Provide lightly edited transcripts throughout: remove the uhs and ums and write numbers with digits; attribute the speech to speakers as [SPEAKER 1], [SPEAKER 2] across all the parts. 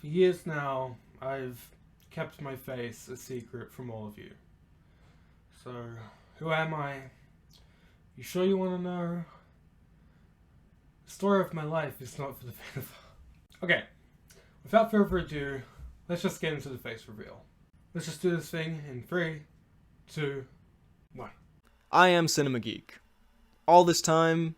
[SPEAKER 1] For years now, I've kept my face a secret from all of you. So, who am I? You sure you want to know? The story of my life is not for the faint of heart. Okay, without further ado, let's just get into the face reveal. Let's just do this thing in 3, 2, 1.
[SPEAKER 2] I am Cinema Geek. All this time,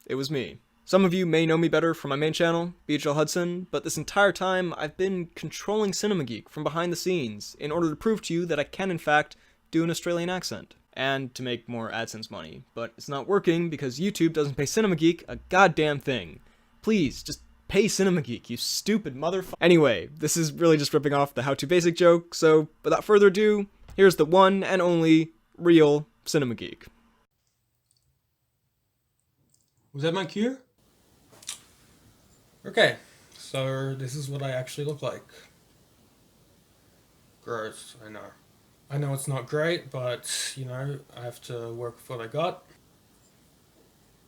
[SPEAKER 2] it was me. Some of you may know me better from my main channel, BHL Hudson, but this entire time I've been controlling Cinema Geek from behind the scenes in order to prove to you that I can in fact do an Australian accent, and to make more AdSense money. But it's not working because YouTube doesn't pay Cinema Geek a goddamn thing. Please, just pay Cinema Geek, you stupid motherfucker. Anyway, this is really just ripping off the How To Basic joke, so without further ado, here's the one and only real Cinema Geek.
[SPEAKER 1] Was that my cue? Okay, so this is what I actually look like. Gross, I know. I know it's not great, but, you know, I have to work with what I got.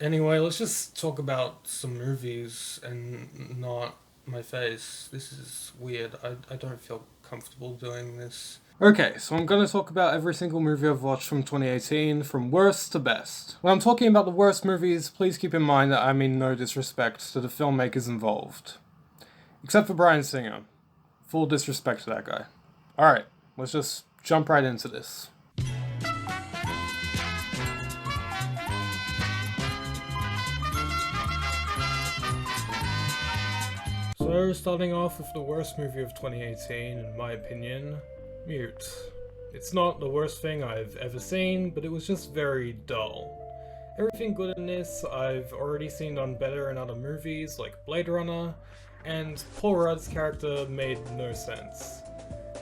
[SPEAKER 1] Anyway, let's just talk about some movies and not my face. This is weird. I don't feel comfortable doing this. Okay, so I'm going to talk about every single movie I've watched from 2018, from worst to best. When I'm talking about the worst movies, please keep in mind that I mean no disrespect to the filmmakers involved. Except for Bryan Singer. Full disrespect to that guy. Alright, let's just jump right into this. So, starting off with the worst movie of 2018, in my opinion, Mute. It's not the worst thing I've ever seen, but it was just very dull. Everything good in this I've already seen done better in other movies like Blade Runner, and Paul Rudd's character made no sense.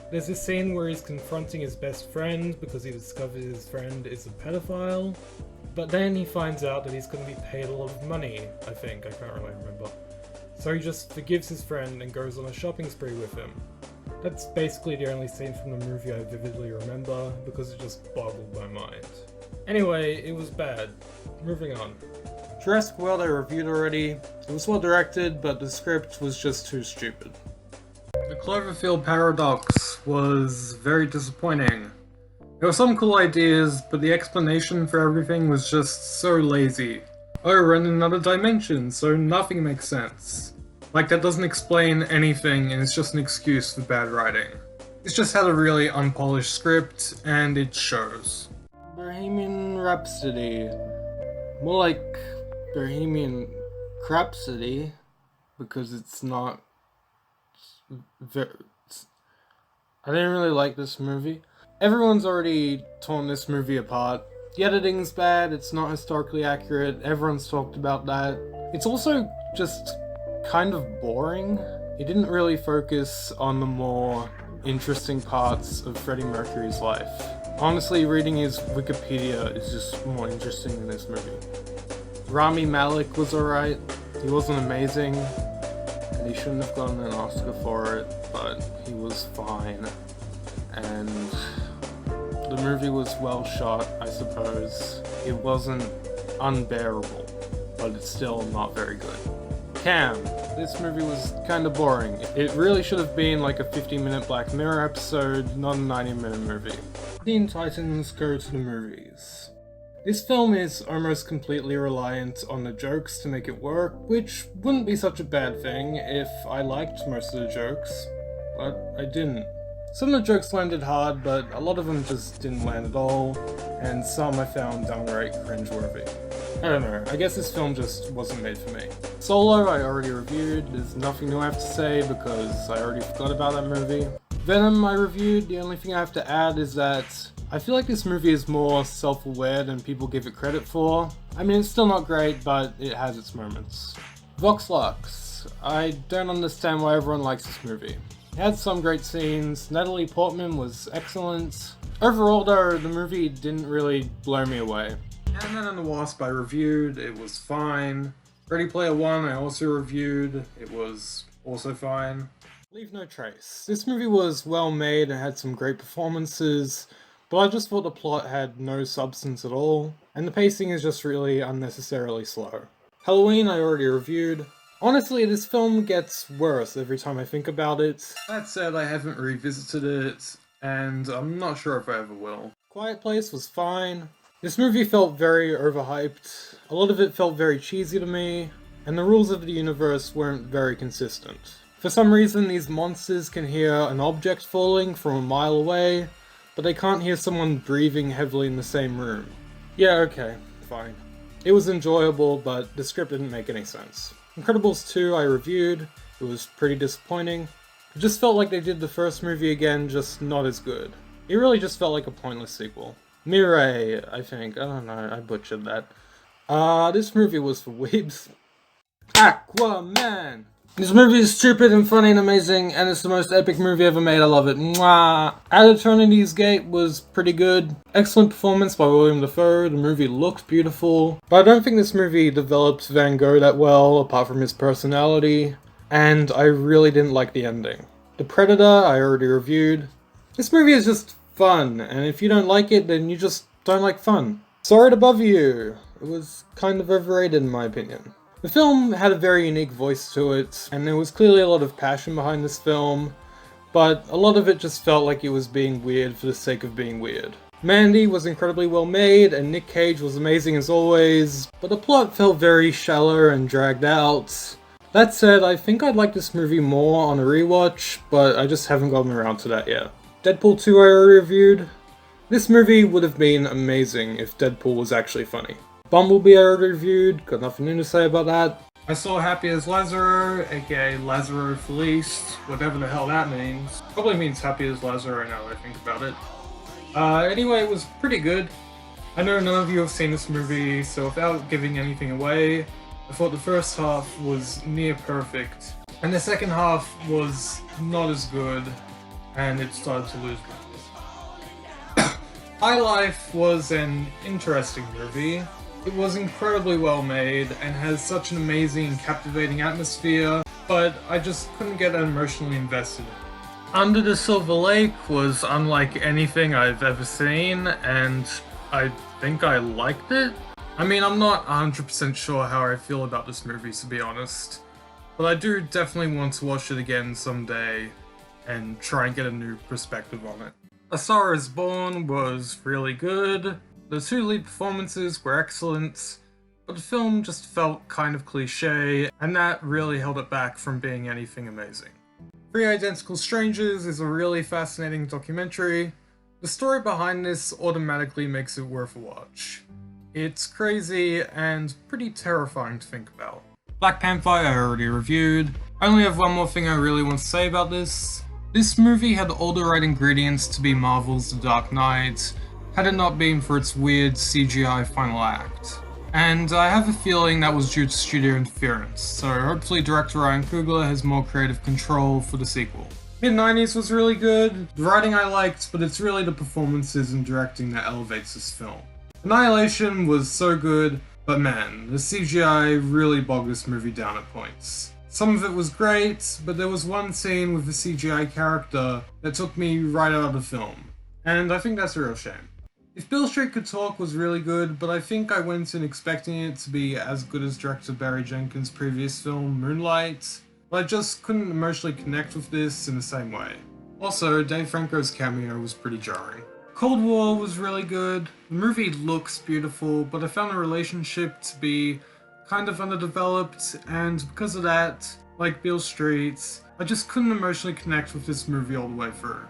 [SPEAKER 1] There's this scene where he's confronting his best friend because he discovers his friend is a pedophile, but then he finds out that he's going to be paid a lot of money, I think, I can't really remember. So he just forgives his friend and goes on a shopping spree with him. That's basically the only scene from the movie I vividly remember, because it just boggled my mind. Anyway, it was bad. Moving on. Jurassic World I reviewed already. It was well directed, but the script was just too stupid. The Cloverfield Paradox was very disappointing. There were some cool ideas, but the explanation for everything was just so lazy. Oh, we're in another dimension, so nothing makes sense. Like, that doesn't explain anything, and it's just an excuse for bad writing. It's just had a really unpolished script, and it shows. Bohemian Rhapsody. More like Bohemian Crapsody, because it's not... I didn't really like this movie. Everyone's already torn this movie apart. The editing's bad, it's not historically accurate, everyone's talked about that. It's also just kind of boring. It didn't really focus on the more interesting parts of Freddie Mercury's life. Honestly, reading his Wikipedia is just more interesting than this movie. Rami Malek was alright. He wasn't amazing, and he shouldn't have gotten an Oscar for it, but he was fine. And the movie was well shot, I suppose. It wasn't unbearable, but it's still not very good. Cam. This movie was kinda boring. It really should have been like a 50-minute Black Mirror episode, not a 90-minute movie. Teen Titans Go to the Movies. This film is almost completely reliant on the jokes to make it work, which wouldn't be such a bad thing if I liked most of the jokes, but I didn't. Some of the jokes landed hard, but a lot of them just didn't land at all, and some I found downright cringeworthy. I don't know, I guess this film just wasn't made for me. Solo I already reviewed, there's nothing new I have to say because I already forgot about that movie. Venom I reviewed, the only thing I have to add is that I feel like this movie is more self-aware than people give it credit for. I mean, it's still not great, but it has its moments. Vox Lux. I don't understand why everyone likes this movie. It had some great scenes, Natalie Portman was excellent. Overall though, the movie didn't really blow me away. Ant-Man and the Wasp I reviewed, it was fine. Ready Player One I also reviewed, it was also fine. Leave No Trace. This movie was well made and had some great performances, but I just thought the plot had no substance at all, and the pacing is just really unnecessarily slow. Halloween I already reviewed. Honestly, this film gets worse every time I think about it. That said, I haven't revisited it, and I'm not sure if I ever will. Quiet Place was fine. This movie felt very overhyped. A lot of it felt very cheesy to me, and the rules of the universe weren't very consistent. For some reason, these monsters can hear an object falling from a mile away, but they can't hear someone breathing heavily in the same room. Yeah, okay, fine. It was enjoyable, but the script didn't make any sense. Incredibles 2 I reviewed. It was pretty disappointing. It just felt like they did the first movie again, just not as good. It really just felt like a pointless sequel. Mirai, I think. I don't know, I butchered that. This movie was for weebs. Aquaman! This movie is stupid and funny and amazing, and it's the most epic movie ever made. I love it. Mwah! At Eternity's Gate was pretty good. Excellent performance by William Dafoe. The movie looked beautiful. But I don't think this movie developed Van Gogh that well, apart from his personality. And I really didn't like the ending. The Predator, I already reviewed. This movie is just fun, and if you don't like it, then you just don't like fun. Sorry to bother you. It was kind of overrated in my opinion. The film had a very unique voice to it, and there was clearly a lot of passion behind this film, but a lot of it just felt like it was being weird for the sake of being weird. Mandy was incredibly well made, and Nick Cage was amazing as always, but the plot felt very shallow and dragged out. That said, I think I'd like this movie more on a rewatch, but I just haven't gotten around to that yet. Deadpool 2 I already reviewed. This movie would have been amazing if Deadpool was actually funny. Bumblebee I already reviewed, got nothing new to say about that. I saw Happy as Lazaro, aka Lazaro Felice, whatever the hell that means. Probably means Happy as Lazaro now that I think about it. Anyway, it was pretty good. I know none of you have seen this movie, so without giving anything away, I thought the first half was near perfect, and the second half was not as good, and it started to lose me. High Life was an interesting movie. It was incredibly well made and has such an amazing and captivating atmosphere, but I just couldn't get emotionally invested in it. Under the Silver Lake was unlike anything I've ever seen, and I think I liked it. I mean, I'm not 100% sure how I feel about this movie, to be honest, but I do definitely want to watch it again someday and try and get a new perspective on it. A Star is Born was really good. The two lead performances were excellent, but the film just felt kind of cliche, and that really held it back from being anything amazing. Three Identical Strangers is a really fascinating documentary. The story behind this automatically makes it worth a watch. It's crazy and pretty terrifying to think about. Black Panther I already reviewed. I only have one more thing I really want to say about this. This movie had all the right ingredients to be Marvel's The Dark Knight, had it not been for its weird CGI final act. And I have a feeling that was due to studio interference, so hopefully director Ryan Coogler has more creative control for the sequel. Mid-90s was really good, the writing I liked, but it's really the performances and directing that elevates this film. Annihilation was so good, but man, the CGI really bogged this movie down at points. Some of it was great, but there was one scene with a CGI character that took me right out of the film, and I think that's a real shame. If Beale Street Could Talk was really good, but I think I went in expecting it to be as good as director Barry Jenkins' previous film, Moonlight, but I just couldn't emotionally connect with this in the same way. Also, Dave Franco's cameo was pretty jarring. Cold War was really good. The movie looks beautiful, but I found the relationship to be kind of underdeveloped, and because of that, like Beale Street, I just couldn't emotionally connect with this movie all the way through.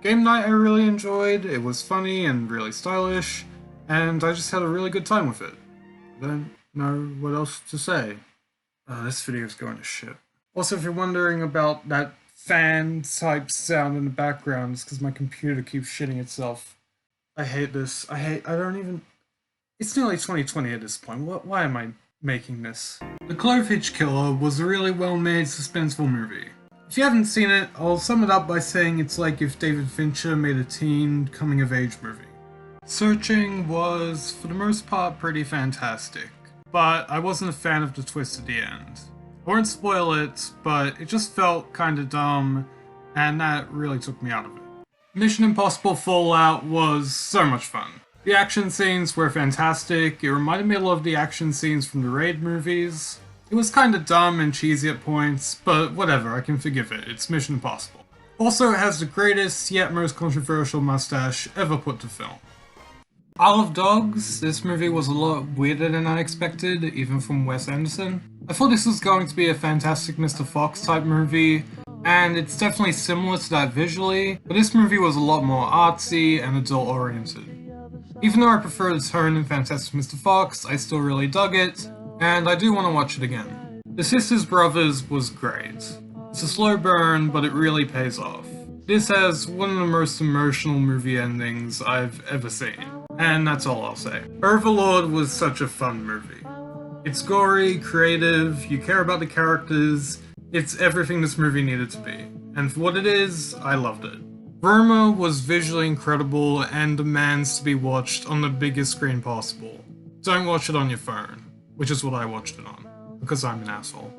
[SPEAKER 1] Game Night I really enjoyed, it was funny and really stylish, and I just had a really good time with it. I don't know what else to say. This video's going to shit. Also, if you're wondering about that fan type sound in the background, it's because my computer keeps shitting itself. I hate this. It's nearly 2020 at this point. Why am I making this? The Clove Hitch Killer was a really well-made, suspenseful movie. If you haven't seen it, I'll sum it up by saying it's like if David Fincher made a teen coming-of-age movie. Searching was, for the most part, pretty fantastic, but I wasn't a fan of the twist at the end. I won't spoil it, but it just felt kinda dumb, and that really took me out of it. Mission Impossible Fallout was so much fun. The action scenes were fantastic. It reminded me a lot of the action scenes from the Raid movies. It was kinda dumb and cheesy at points, but whatever, I can forgive it, it's Mission Impossible. Also, it has the greatest yet most controversial mustache ever put to film. Isle of Dogs, this movie was a lot weirder than I expected, even from Wes Anderson. I thought this was going to be a Fantastic Mr. Fox type movie, and it's definitely similar to that visually, but this movie was a lot more artsy and adult oriented. Even though I prefer the tone in Fantastic Mr. Fox, I still really dug it, and I do want to watch it again. The Sisters Brothers was great. It's a slow burn, but it really pays off. This has one of the most emotional movie endings I've ever seen, and that's all I'll say. Overlord was such a fun movie. It's gory, creative, you care about the characters, it's everything this movie needed to be. And for what it is, I loved it. Roma was visually incredible and demands to be watched on the biggest screen possible. Don't watch it on your phone, which is what I watched it on, because I'm an asshole.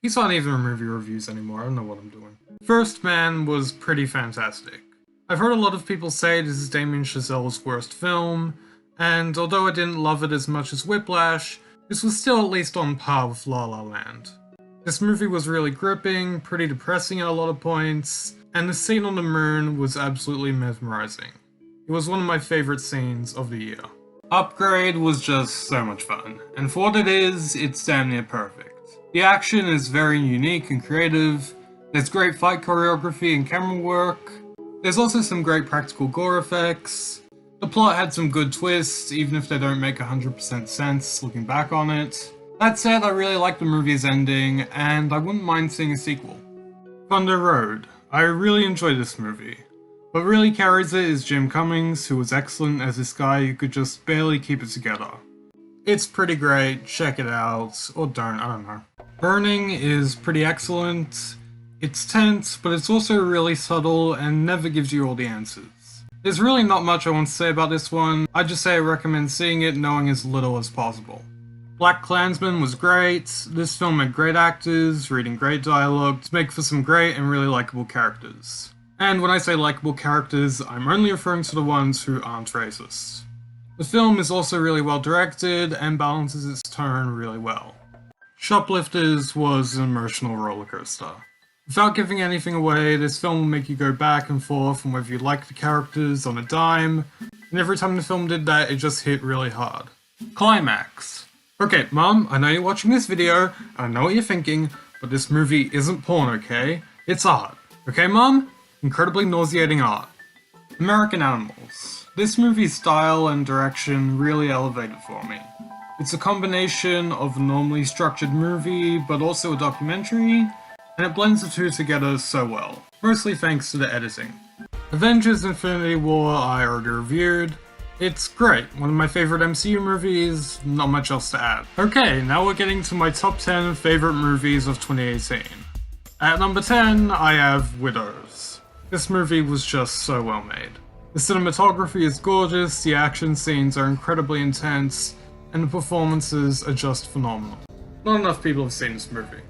[SPEAKER 1] These aren't even movie reviews anymore, I don't know what I'm doing. First Man was pretty fantastic. I've heard a lot of people say this is Damien Chazelle's worst film, and although I didn't love it as much as Whiplash, this was still at least on par with La La Land. This movie was really gripping, pretty depressing at a lot of points, and the scene on the moon was absolutely mesmerizing. It was one of my favorite scenes of the year. Upgrade was just so much fun, and for what it is, it's damn near perfect. The action is very unique and creative, there's great fight choreography and camera work, there's also some great practical gore effects, the plot had some good twists, even if they don't make 100% sense looking back on it. That said, I really like the movie's ending, and I wouldn't mind seeing a sequel. Thunder Road. I really enjoyed this movie. What really carries it is Jim Cummings, who was excellent as this guy who could just barely keep it together. It's pretty great, check it out, or don't, I don't know. Burning is pretty excellent. It's tense, but it's also really subtle and never gives you all the answers. There's really not much I want to say about this one, I'd just say I recommend seeing it knowing as little as possible. Black Klansman was great, this film had great actors, reading great dialogue to make for some great and really likable characters. And when I say likable characters, I'm only referring to the ones who aren't racist. The film is also really well directed and balances its tone really well. Shoplifters was an emotional rollercoaster. Without giving anything away, this film will make you go back and forth on whether you like the characters on a dime, and every time the film did that, it just hit really hard. Climax. Okay, Mom, I know you're watching this video, and I know what you're thinking, but this movie isn't porn, okay? It's art. Okay, Mom? Incredibly nauseating art. American Animals. This movie's style and direction really elevated for me. It's a combination of a normally structured movie, but also a documentary, and it blends the two together so well, mostly thanks to the editing. Avengers Infinity War I already reviewed. It's great, one of my favorite MCU movies, not much else to add. Okay, now we're getting to my top 10 favorite movies of 2018. At number 10, I have Widows. This movie was just so well made. The cinematography is gorgeous, the action scenes are incredibly intense, and the performances are just phenomenal. Not enough people have seen this movie.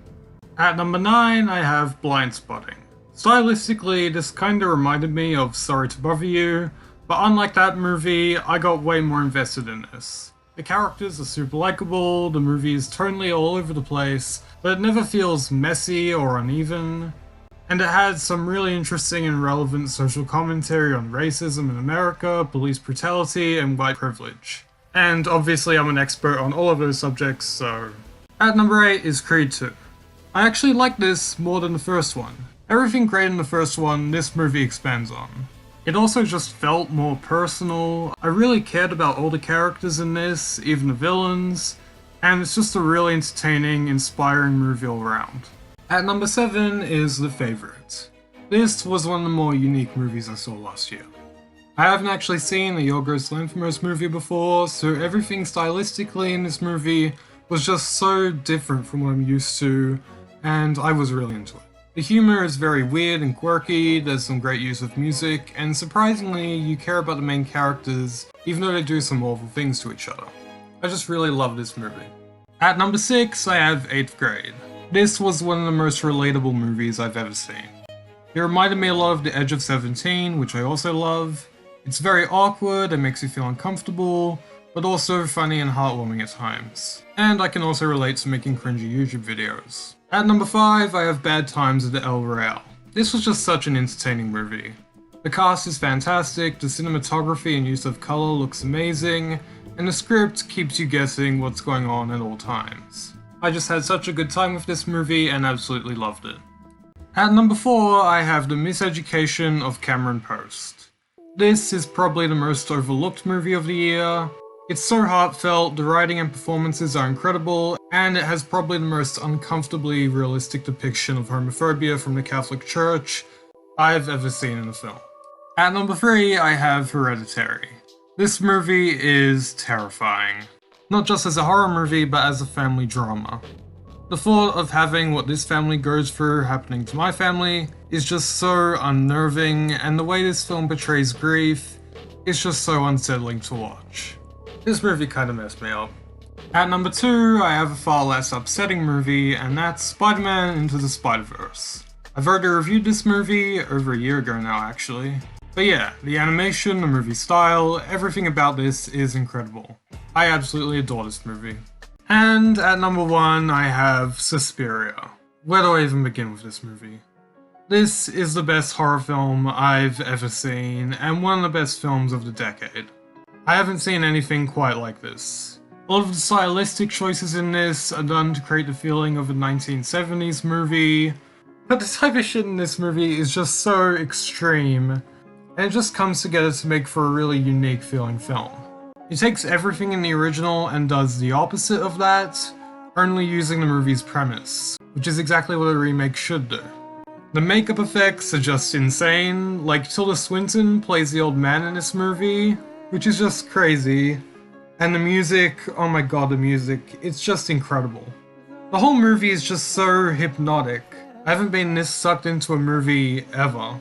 [SPEAKER 1] At number 9, I have Blindspotting. Stylistically, this kinda reminded me of Sorry to Bother You, but unlike that movie, I got way more invested in this. The characters are super likable, the movie is tonally all over the place, but it never feels messy or uneven. And it has some really interesting and relevant social commentary on racism in America, police brutality, and white privilege. And obviously I'm an expert on all of those subjects, so... At number 8 is Creed 2. I actually like this more than the first one. Everything great in the first one, this movie expands on. It also just felt more personal. I really cared about all the characters in this, even the villains, and it's just a really entertaining, inspiring movie all around. At number 7 is The Favourite. This was one of the more unique movies I saw last year. I haven't actually seen the Yorgos Lanthimos movie before, so everything stylistically in this movie was just so different from what I'm used to, and I was really into it. The humor is very weird and quirky, there's some great use of music, and surprisingly, you care about the main characters, even though they do some awful things to each other. I just really love this movie. At number 6, I have 8th Grade. This was one of the most relatable movies I've ever seen. It reminded me a lot of The Edge of 17, which I also love. It's very awkward, it makes you feel uncomfortable, but also funny and heartwarming at times. And I can also relate to making cringy YouTube videos. At number 5, I have Bad Times at El Royale. This was just such an entertaining movie. The cast is fantastic, the cinematography and use of color looks amazing, and the script keeps you guessing what's going on at all times. I just had such a good time with this movie and absolutely loved it. At number 4, I have The Miseducation of Cameron Post. This is probably the most overlooked movie of the year. It's so heartfelt, the writing and performances are incredible, and it has probably the most uncomfortably realistic depiction of homophobia from the Catholic Church I've ever seen in a film. At number 3, I have Hereditary. This movie is terrifying. Not just as a horror movie, but as a family drama. The thought of having what this family goes through happening to my family is just so unnerving, and the way this film portrays grief is just so unsettling to watch. This movie kinda messed me up. At number 2, I have a far less upsetting movie, and that's Spider-Man Into the Spider-Verse. I've already reviewed this movie over a year ago now, actually. But yeah, the animation, the movie style, everything about this is incredible. I absolutely adore this movie. And at number 1, I have Suspiria. Where do I even begin with this movie? This is the best horror film I've ever seen, and one of the best films of the decade. I haven't seen anything quite like this. All of the stylistic choices in this are done to create the feeling of a 1970s movie, but the type of shit in this movie is just so extreme, and it just comes together to make for a really unique feeling film. It takes everything in the original and does the opposite of that, only using the movie's premise, which is exactly what a remake should do. The makeup effects are just insane, like Tilda Swinton plays the old man in this movie, which is just crazy. And the music, oh my god, the music, it's just incredible. The whole movie is just so hypnotic. I haven't been this sucked into a movie ever.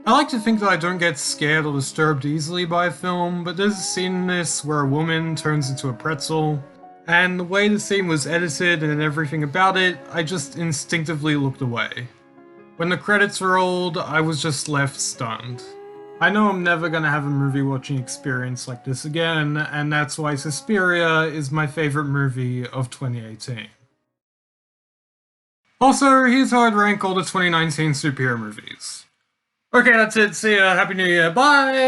[SPEAKER 1] I like to think that I don't get scared or disturbed easily by a film, but there's a scene in this where a woman turns into a pretzel, and the way the scene was edited and everything about it, I just instinctively looked away. When the credits rolled, I was just left stunned. I know I'm never gonna have a movie watching experience like this again, and that's why Suspiria is my favorite movie of 2018. Also, here's how I'd rank all the 2019 superhero movies. Okay, that's it. See ya. Happy New Year. Bye!